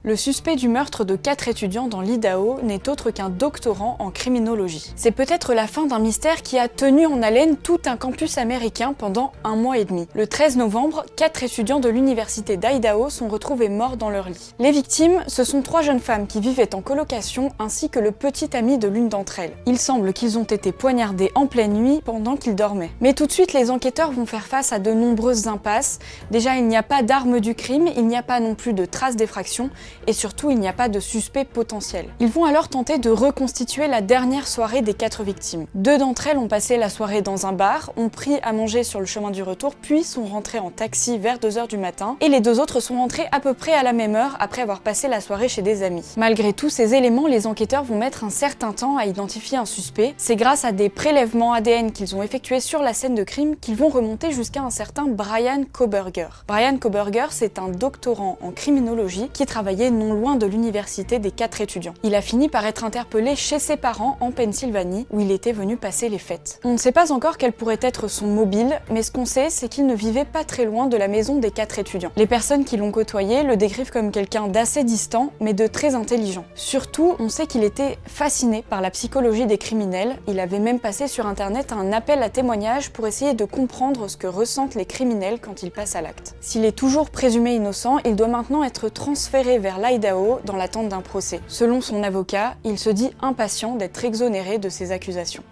Le suspect du meurtre de 4 étudiants dans l'Idaho n'est autre qu'un doctorant en criminologie. C'est peut-être la fin d'un mystère qui a tenu en haleine tout un campus américain pendant 1 mois et demi. Le 13 novembre, 4 étudiants de l'université d'Idaho sont retrouvés morts dans leur lit. Les victimes, ce sont 3 jeunes femmes qui vivaient en colocation ainsi que le petit ami de l'une d'entre elles. Il semble qu'ils ont été poignardés en pleine nuit pendant qu'ils dormaient. Mais tout de suite, les enquêteurs vont faire face à de nombreuses impasses. Déjà, il n'y a pas d'arme du crime, il n'y a pas non plus de traces d'effraction, et surtout il n'y a pas de suspect potentiel. Ils vont alors tenter de reconstituer la dernière soirée des 4 victimes. 2 d'entre elles ont passé la soirée dans un bar, ont pris à manger sur le chemin du retour, puis sont rentrées en taxi vers 2 h du matin, et les 2 autres sont rentrées à peu près à la même heure après avoir passé la soirée chez des amis. Malgré tous ces éléments, les enquêteurs vont mettre un certain temps à identifier un suspect. C'est grâce à des prélèvements ADN qu'ils ont effectués sur la scène de crime qu'ils vont remonter jusqu'à un certain Bryan Kohberger. Bryan Kohberger, c'est un doctorant en criminologie qui travaillait non loin de l'université des 4 étudiants. Il a fini par être interpellé chez ses parents en Pennsylvanie, où il était venu passer les fêtes. On ne sait pas encore quel pourrait être son mobile, mais ce qu'on sait, c'est qu'il ne vivait pas très loin de la maison des 4 étudiants. Les personnes qui l'ont côtoyé le décrivent comme quelqu'un d'assez distant, mais de très intelligent. Surtout, on sait qu'il était fasciné par la psychologie des criminels. Il avait même passé sur internet un appel à témoignages pour essayer de comprendre ce que ressentent les criminels quand ils passent à l'acte. S'il est toujours présumé innocent, il doit maintenant être transféré vers l'Idaho dans l'attente d'un procès. Selon son avocat, il se dit impatient d'être exonéré de ces accusations.